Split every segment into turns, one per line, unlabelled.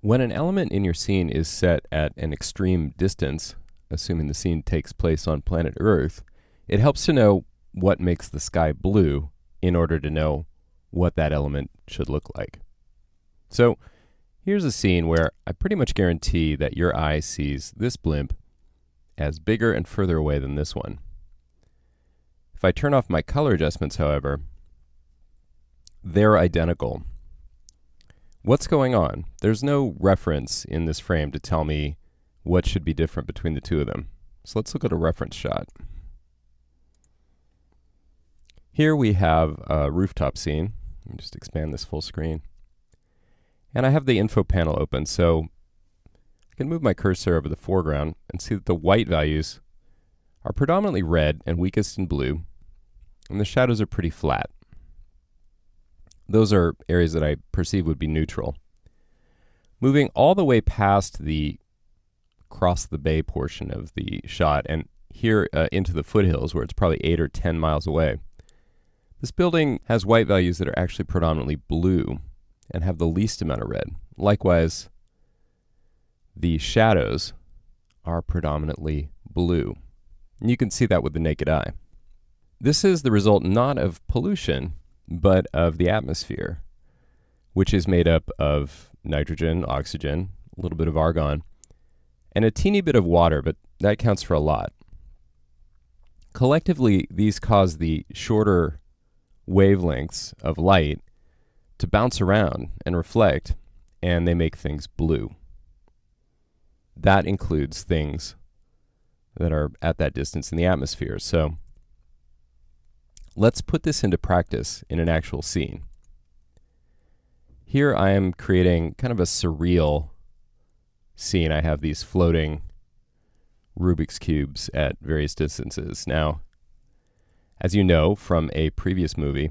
When an element in your scene is set at an extreme distance, assuming the scene takes place on planet Earth, it helps to know what makes the sky blue in order to know what that element should look like. So here's a scene where I pretty much guarantee that your eye sees this blimp as bigger and further away than this one. If I turn off my color adjustments, however, they're identical. What's going on? There's no reference in this frame to tell me what should be different between the two of them. So let's look at a reference shot. Here we have a rooftop scene. Let me just expand this full screen. And I have the info panel open, so I can move my cursor over the foreground and see that the white values are predominantly red and weakest in blue, and the shadows are pretty flat. Those are areas that I perceive would be neutral. Moving all the way past the across the bay portion of the shot and here into the foothills where it's probably 8 or 10 miles away, this building has white values that are actually predominantly blue and have the least amount of red. Likewise, the shadows are predominantly blue. And you can see that with the naked eye. This is the result not of pollution, but of the atmosphere, which is made up of nitrogen, oxygen, a little bit of argon, and a teeny bit of water, but that counts for a lot. Collectively, these cause the shorter wavelengths of light to bounce around and reflect, and they make things blue. That includes things that are at that distance in the atmosphere. So let's put this into practice in an actual scene. Here I am creating kind of a surreal scene. I have these floating Rubik's cubes at various distances. Now, as you know from a previous movie,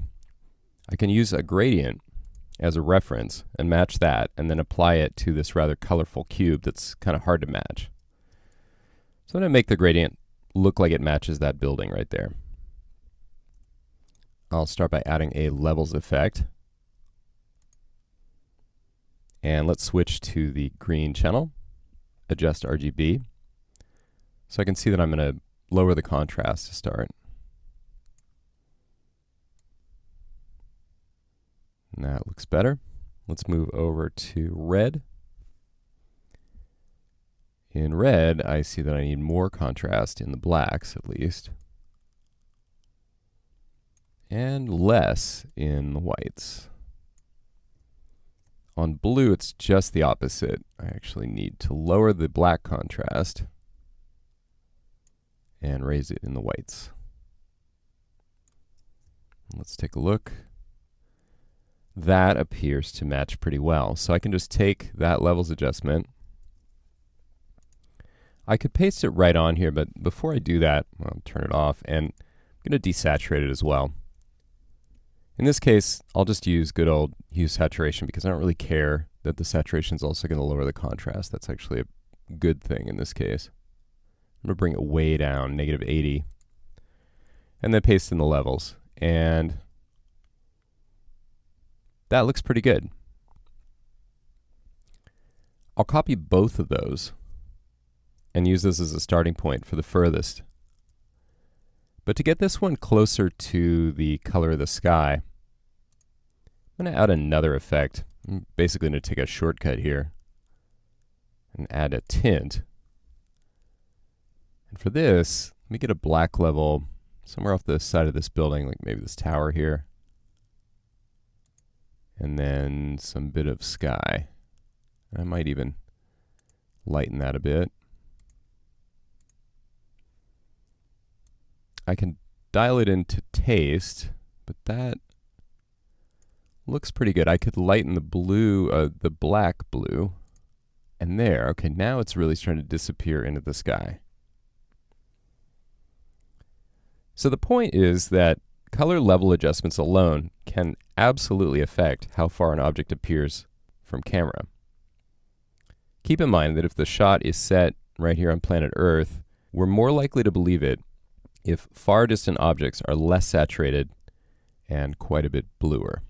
I can use a gradient as a reference and match that and then apply it to this rather colorful cube that's kind of hard to match. So I'm going to make the gradient look like it matches that building right there. I'll start by adding a levels effect. And let's switch to the green channel, adjust RGB. So I can see that I'm going to lower the contrast to start. And that looks better. Let's move over to red. In red, I see that I need more contrast in the blacks, at least, and less in the whites. On blue, it's just the opposite. I actually need to lower the black contrast and raise it in the whites. Let's take a look. That appears to match pretty well. So I can just take that levels adjustment. I could paste it right on here, but before I do that, I'll turn it off, and I'm going to desaturate it as well. In this case, I'll just use good old hue saturation because I don't really care that the saturation is also going to lower the contrast. That's actually a good thing in this case. I'm going to bring it way down, -80, and then paste in the levels. And that looks pretty good. I'll copy both of those and use this as a starting point for the furthest. But to get this one closer to the color of the sky, I'm going to add another effect. I'm basically going to take a shortcut here and add a tint. And for this, let me get a black level somewhere off the side of this building, like maybe this tower here. And then some bit of sky. I might even lighten that a bit. I can dial it into taste, but that looks pretty good. I could lighten the blue, the black blue, and there. Okay, now it's really starting to disappear into the sky. So the point is that color level adjustments alone can absolutely affect how far an object appears from camera. Keep in mind that if the shot is set right here on planet Earth, we're more likely to believe it if far distant objects are less saturated and quite a bit bluer.